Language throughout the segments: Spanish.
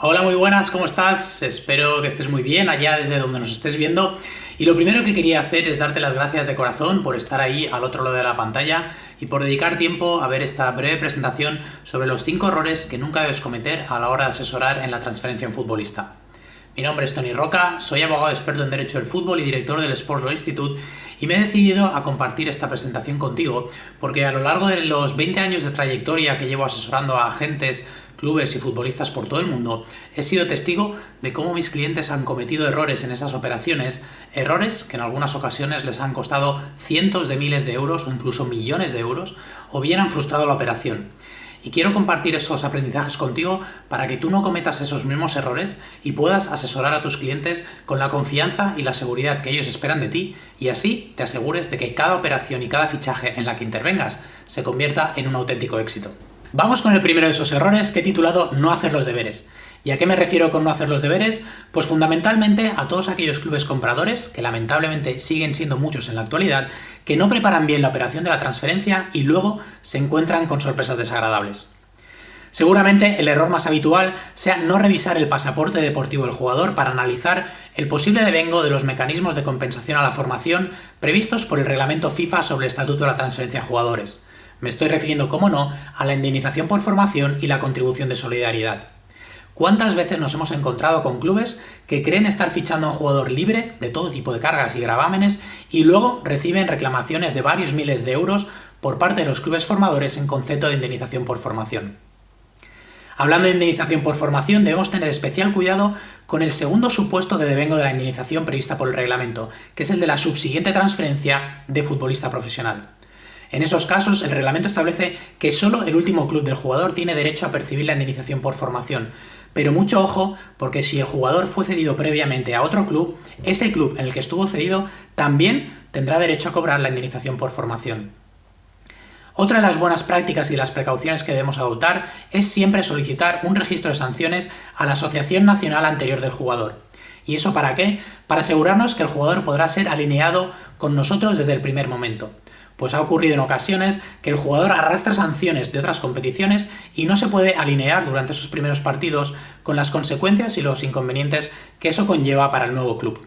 Hola, muy buenas, ¿cómo estás? Espero que estés muy bien allá desde donde nos estés viendo. Y lo primero que quería hacer es darte las gracias de corazón por estar ahí al otro lado de la pantalla y por dedicar tiempo a ver esta breve presentación sobre los 5 errores que nunca debes cometer a la hora de asesorar en la transferencia de un futbolista. Mi nombre es Tony Roca, soy abogado experto en Derecho del Fútbol y director del Sports Law Institute y me he decidido a compartir esta presentación contigo porque a lo largo de los 20 años de trayectoria que llevo asesorando a agentes, clubes y futbolistas por todo el mundo, he sido testigo de cómo mis clientes han cometido errores en esas operaciones, errores que en algunas ocasiones les han costado cientos de miles de euros o incluso millones de euros, o bien han frustrado la operación. Y quiero compartir esos aprendizajes contigo para que tú no cometas esos mismos errores y puedas asesorar a tus clientes con la confianza y la seguridad que ellos esperan de ti y así te asegures de que cada operación y cada fichaje en la que intervengas se convierta en un auténtico éxito. Vamos con el primero de esos errores que he titulado No hacer los deberes. ¿Y a qué me refiero con no hacer los deberes? Pues fundamentalmente a todos aquellos clubes compradores, que lamentablemente siguen siendo muchos en la actualidad, que no preparan bien la operación de la transferencia y luego se encuentran con sorpresas desagradables. Seguramente el error más habitual sea no revisar el pasaporte deportivo del jugador para analizar el posible devengo de los mecanismos de compensación a la formación previstos por el reglamento FIFA sobre el estatuto de la transferencia de jugadores. Me estoy refiriendo, como no, a la indemnización por formación y la contribución de solidaridad. ¿Cuántas veces nos hemos encontrado con clubes que creen estar fichando a un jugador libre de todo tipo de cargas y gravámenes y luego reciben reclamaciones de varios miles de euros por parte de los clubes formadores en concepto de indemnización por formación? Hablando de indemnización por formación, debemos tener especial cuidado con el segundo supuesto de devengo de la indemnización prevista por el reglamento, que es el de la subsiguiente transferencia de futbolista profesional. En esos casos, el reglamento establece que solo el último club del jugador tiene derecho a percibir la indemnización por formación, pero mucho ojo, porque si el jugador fue cedido previamente a otro club, ese club en el que estuvo cedido también tendrá derecho a cobrar la indemnización por formación. Otra de las buenas prácticas y las precauciones que debemos adoptar es siempre solicitar un registro de sanciones a la Asociación Nacional anterior del jugador. ¿Y eso para qué? Para asegurarnos que el jugador podrá ser alineado con nosotros desde el primer momento. Pues ha ocurrido en ocasiones que el jugador arrastra sanciones de otras competiciones y no se puede alinear durante esos primeros partidos con las consecuencias y los inconvenientes que eso conlleva para el nuevo club.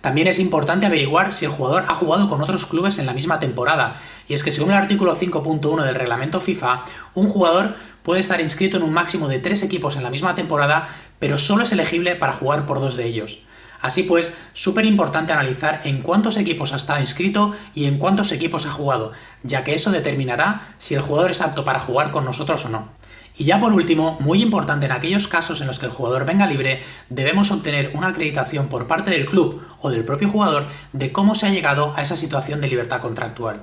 También es importante averiguar si el jugador ha jugado con otros clubes en la misma temporada, y es que según el artículo 5.1 del reglamento FIFA, un jugador puede estar inscrito en un máximo de 3 equipos en la misma temporada, pero solo es elegible para jugar por 2 de ellos. Así pues, súper importante analizar en cuántos equipos ha estado inscrito y en cuántos equipos ha jugado, ya que eso determinará si el jugador es apto para jugar con nosotros o no. Y ya por último, muy importante en aquellos casos en los que el jugador venga libre, debemos obtener una acreditación por parte del club o del propio jugador de cómo se ha llegado a esa situación de libertad contractual.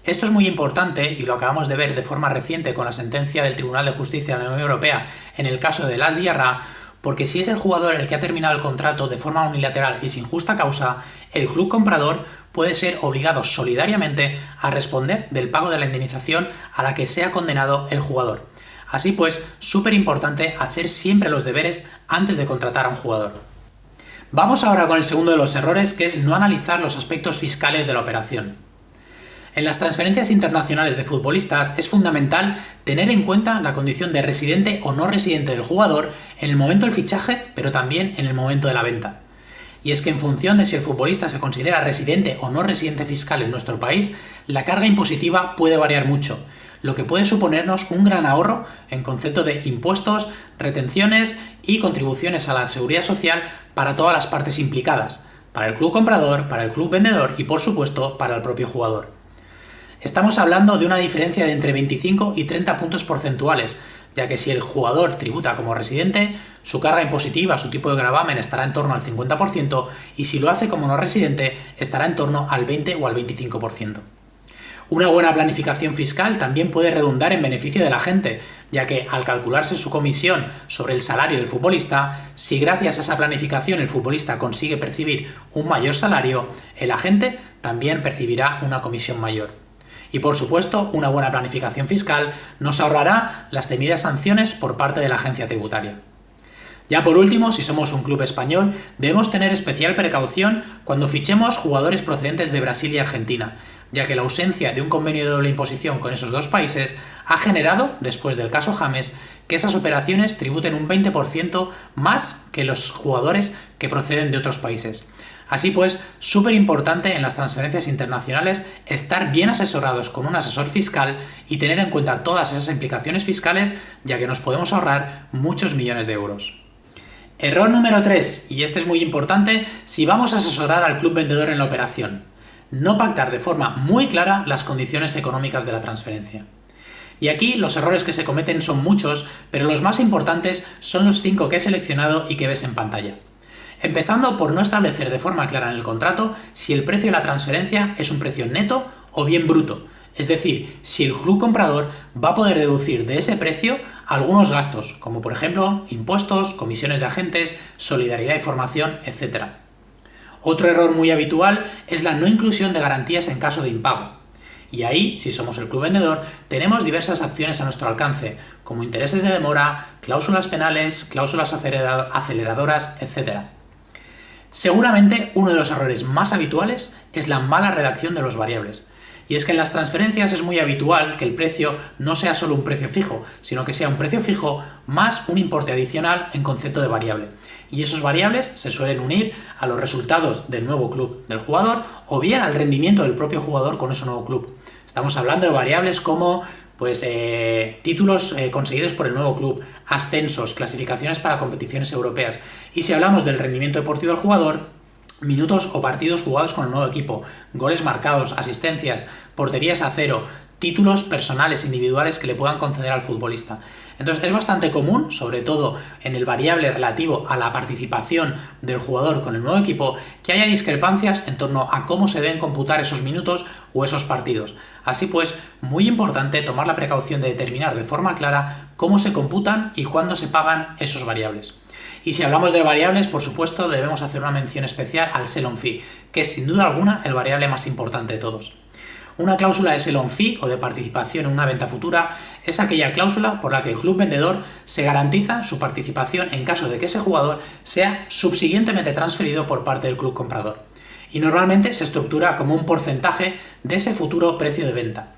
Esto es muy importante y lo acabamos de ver de forma reciente con la sentencia del Tribunal de Justicia de la Unión Europea en el caso de Las Diarra, porque si es el jugador el que ha terminado el contrato de forma unilateral y sin justa causa, el club comprador puede ser obligado solidariamente a responder del pago de la indemnización a la que sea condenado el jugador. Así pues, súper importante hacer siempre los deberes antes de contratar a un jugador. Vamos ahora con el segundo de los errores, que es no analizar los aspectos fiscales de la operación. En las transferencias internacionales de futbolistas es fundamental tener en cuenta la condición de residente o no residente del jugador en el momento del fichaje, pero también en el momento de la venta. Y es que en función de si el futbolista se considera residente o no residente fiscal en nuestro país, la carga impositiva puede variar mucho, lo que puede suponernos un gran ahorro en concepto de impuestos, retenciones y contribuciones a la seguridad social para todas las partes implicadas, para el club comprador, para el club vendedor y por supuesto para el propio jugador. Estamos hablando de una diferencia de entre 25 y 30 puntos porcentuales, ya que si el jugador tributa como residente, su carga impositiva, su tipo de gravamen estará en torno al 50% y si lo hace como no residente, estará en torno al 20 o al 25%. Una buena planificación fiscal también puede redundar en beneficio del agente, ya que al calcularse su comisión sobre el salario del futbolista, si gracias a esa planificación el futbolista consigue percibir un mayor salario, el agente también percibirá una comisión mayor. Y por supuesto, una buena planificación fiscal nos ahorrará las temidas sanciones por parte de la agencia tributaria. Ya por último, si somos un club español, debemos tener especial precaución cuando fichemos jugadores procedentes de Brasil y Argentina, ya que la ausencia de un convenio de doble imposición con esos dos países ha generado, después del caso James, que esas operaciones tributen un 20% más que los jugadores que proceden de otros países. Así pues, súper importante en las transferencias internacionales estar bien asesorados con un asesor fiscal y tener en cuenta todas esas implicaciones fiscales, ya que nos podemos ahorrar muchos millones de euros. Error número 3, y este es muy importante si vamos a asesorar al club vendedor en la operación: no pactar de forma muy clara las condiciones económicas de la transferencia. Y aquí los errores que se cometen son muchos, pero los más importantes son los 5 que he seleccionado y que ves en pantalla. Empezando por no establecer de forma clara en el contrato si el precio de la transferencia es un precio neto o bien bruto, es decir, si el club comprador va a poder deducir de ese precio algunos gastos, como por ejemplo impuestos, comisiones de agentes, solidaridad y formación, etc. Otro error muy habitual es la no inclusión de garantías en caso de impago. Y ahí, si somos el club vendedor, tenemos diversas opciones a nuestro alcance, como intereses de demora, cláusulas penales, cláusulas aceleradoras, etc. Seguramente uno de los errores más habituales es la mala redacción de los variables. Y es que en las transferencias es muy habitual que el precio no sea solo un precio fijo, sino que sea un precio fijo más un importe adicional en concepto de variable. Y esos variables se suelen unir a los resultados del nuevo club del jugador o bien al rendimiento del propio jugador con ese nuevo club. Estamos hablando de variables como títulos conseguidos por el nuevo club, ascensos, clasificaciones para competiciones europeas. Y si hablamos del rendimiento deportivo del jugador, minutos o partidos jugados con el nuevo equipo, goles marcados, asistencias, porterías a cero, títulos personales, individuales que le puedan conceder al futbolista. Entonces es bastante común, sobre todo en el variable relativo a la participación del jugador con el nuevo equipo, que haya discrepancias en torno a cómo se deben computar esos minutos o esos partidos. Así pues, muy importante tomar la precaución de determinar de forma clara cómo se computan y cuándo se pagan esos variables. Y si hablamos de variables, por supuesto, debemos hacer una mención especial al sell-on fee, que es sin duda alguna el variable más importante de todos. Una cláusula de sell-on fee o de participación en una venta futura es aquella cláusula por la que el club vendedor se garantiza su participación en caso de que ese jugador sea subsiguientemente transferido por parte del club comprador. Y normalmente se estructura como un porcentaje de ese futuro precio de venta.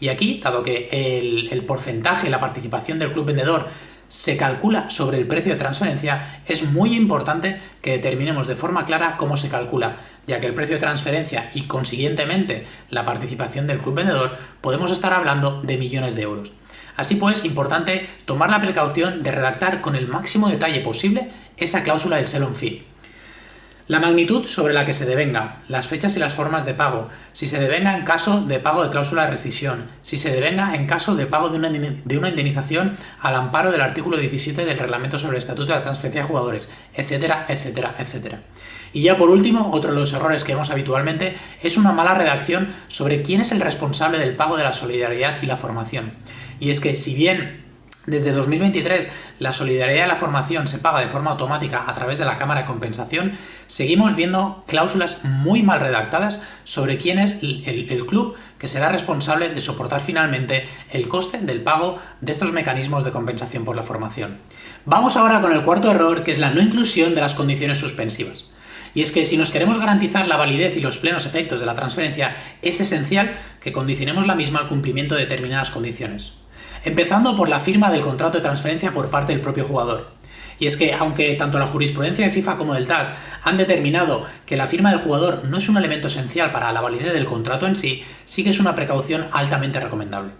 Y aquí, dado que el porcentaje, la participación del club vendedor se calcula sobre el precio de transferencia, es muy importante que determinemos de forma clara cómo se calcula, ya que el precio de transferencia y consiguientemente la participación del club vendedor podemos estar hablando de millones de euros. Así pues, importante tomar la precaución de redactar con el máximo detalle posible esa cláusula del sell-on fee. La magnitud sobre la que se devenga, las fechas y las formas de pago, si se devenga en caso de pago de cláusula de rescisión, si se devenga en caso de pago de una indemnización al amparo del artículo 17 del Reglamento sobre el Estatuto de la Transferencia de Jugadores, etcétera, etcétera, etcétera. Y ya por último, otro de los errores que vemos habitualmente es una mala redacción sobre quién es el responsable del pago de la solidaridad y la formación. Y es que si bien desde 2023 la solidaridad y la formación se paga de forma automática a través de la Cámara de Compensación, seguimos viendo cláusulas muy mal redactadas sobre quién es el club que será responsable de soportar finalmente el coste del pago de estos mecanismos de compensación por la formación. Vamos ahora con el cuarto error, que es la no inclusión de las condiciones suspensivas. Y es que si nos queremos garantizar la validez y los plenos efectos de la transferencia, es esencial que condicionemos la misma al cumplimiento de determinadas condiciones. Empezando por la firma del contrato de transferencia por parte del propio jugador. Y es que, aunque tanto la jurisprudencia de FIFA como del TAS han determinado que la firma del jugador no es un elemento esencial para la validez del contrato en sí, sí que es una precaución altamente recomendable.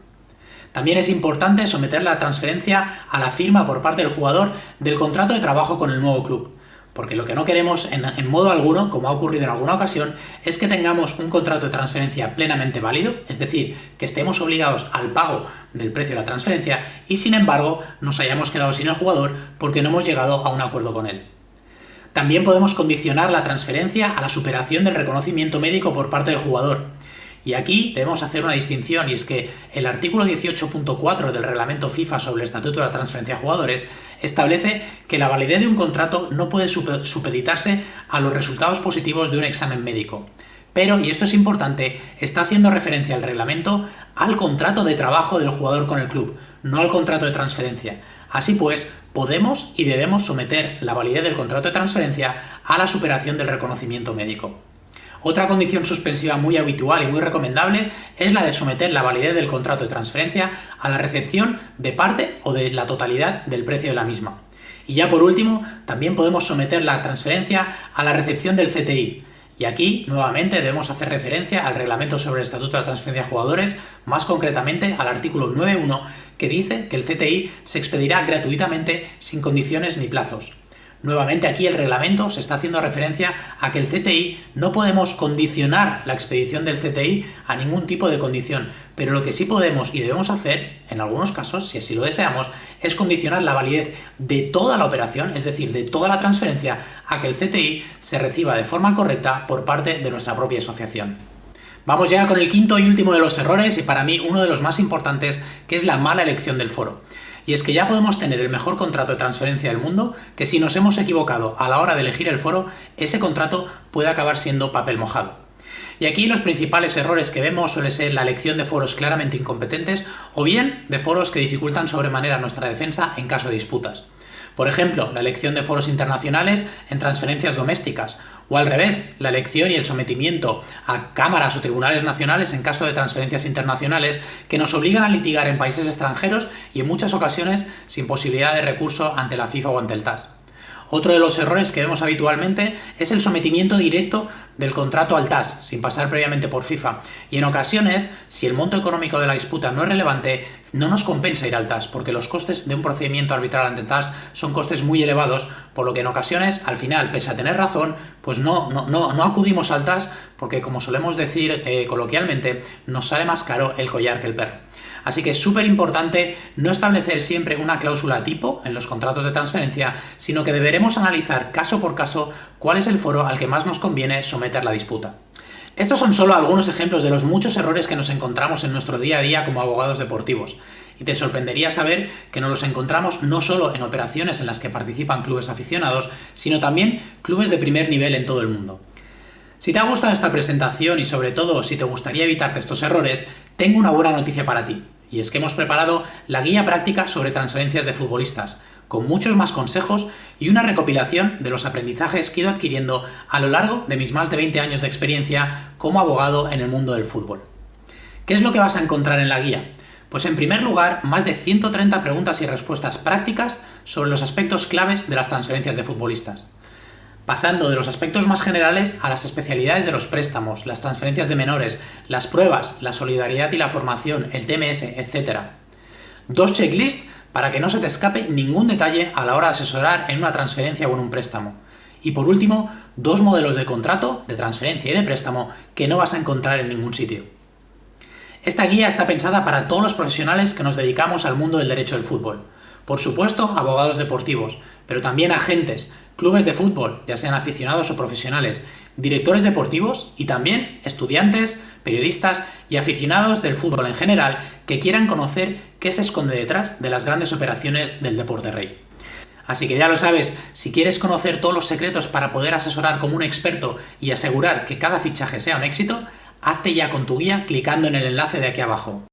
También es importante someter la transferencia a la firma por parte del jugador del contrato de trabajo con el nuevo club. Porque lo que no queremos en modo alguno, como ha ocurrido en alguna ocasión, es que tengamos un contrato de transferencia plenamente válido, es decir, que estemos obligados al pago del precio de la transferencia y sin embargo nos hayamos quedado sin el jugador porque no hemos llegado a un acuerdo con él. También podemos condicionar la transferencia a la superación del reconocimiento médico por parte del jugador. Y aquí debemos hacer una distinción, y es que el artículo 18.4 del Reglamento FIFA sobre el Estatuto de la Transferencia de Jugadores establece que la validez de un contrato no puede supeditarse a los resultados positivos de un examen médico. Pero, y esto es importante, está haciendo referencia el reglamento al contrato de trabajo del jugador con el club, no al contrato de transferencia. Así pues, podemos y debemos someter la validez del contrato de transferencia a la superación del reconocimiento médico. Otra condición suspensiva muy habitual y muy recomendable es la de someter la validez del contrato de transferencia a la recepción de parte o de la totalidad del precio de la misma. Y ya por último, también podemos someter la transferencia a la recepción del CTI. Y aquí, nuevamente, debemos hacer referencia al Reglamento sobre el Estatuto de la Transferencia de Jugadores, más concretamente al artículo 9.1, que dice que el CTI se expedirá gratuitamente sin condiciones ni plazos. Nuevamente aquí el reglamento se está haciendo referencia a que el CTI no podemos condicionar la expedición del CTI a ningún tipo de condición, pero lo que sí podemos y debemos hacer, en algunos casos, si así lo deseamos, es condicionar la validez de toda la operación, es decir, de toda la transferencia, a que el CTI se reciba de forma correcta por parte de nuestra propia asociación. Vamos ya con el quinto y último de los errores, y para mí uno de los más importantes, que es la mala elección del foro. Y es que ya podemos tener el mejor contrato de transferencia del mundo, que si nos hemos equivocado a la hora de elegir el foro, ese contrato puede acabar siendo papel mojado. Y aquí los principales errores que vemos suele ser la elección de foros claramente incompetentes o bien de foros que dificultan sobremanera nuestra defensa en caso de disputas. Por ejemplo, la elección de foros internacionales en transferencias domésticas, o al revés, la elección y el sometimiento a cámaras o tribunales nacionales en caso de transferencias internacionales que nos obligan a litigar en países extranjeros y en muchas ocasiones sin posibilidad de recurso ante la FIFA o ante el TAS. Otro de los errores que vemos habitualmente es el sometimiento directo del contrato al TAS, sin pasar previamente por FIFA. Y en ocasiones, si el monto económico de la disputa no es relevante, no nos compensa ir al TAS, porque los costes de un procedimiento arbitral ante TAS son costes muy elevados, por lo que en ocasiones, al final, pese a tener razón, pues no acudimos al TAS, porque como solemos decir coloquialmente, nos sale más caro el collar que el perro. Así que es súper importante no establecer siempre una cláusula tipo en los contratos de transferencia, sino que deberemos analizar caso por caso cuál es el foro al que más nos conviene someter la disputa. Estos son solo algunos ejemplos de los muchos errores que nos encontramos en nuestro día a día como abogados deportivos. Y te sorprendería saber que nos los encontramos no solo en operaciones en las que participan clubes aficionados, sino también clubes de primer nivel en todo el mundo. Si te ha gustado esta presentación y sobre todo si te gustaría evitarte estos errores, tengo una buena noticia para ti. Y es que hemos preparado la guía práctica sobre transferencias de futbolistas, con muchos más consejos y una recopilación de los aprendizajes que he ido adquiriendo a lo largo de mis más de 20 años de experiencia como abogado en el mundo del fútbol. ¿Qué es lo que vas a encontrar en la guía? Pues en primer lugar, más de 130 preguntas y respuestas prácticas sobre los aspectos claves de las transferencias de futbolistas. Pasando de los aspectos más generales a las especialidades de los préstamos, las transferencias de menores, las pruebas, la solidaridad y la formación, el TMS, etc. 2 checklists para que no se te escape ningún detalle a la hora de asesorar en una transferencia o en un préstamo. Y por último, 2 modelos de contrato, de transferencia y de préstamo que no vas a encontrar en ningún sitio. Esta guía está pensada para todos los profesionales que nos dedicamos al mundo del derecho del fútbol. Por supuesto, abogados deportivos, pero también agentes, clubes de fútbol, ya sean aficionados o profesionales, directores deportivos y también estudiantes, periodistas y aficionados del fútbol en general que quieran conocer qué se esconde detrás de las grandes operaciones del deporte rey. Así que ya lo sabes, si quieres conocer todos los secretos para poder asesorar como un experto y asegurar que cada fichaje sea un éxito, hazte ya con tu guía clicando en el enlace de aquí abajo.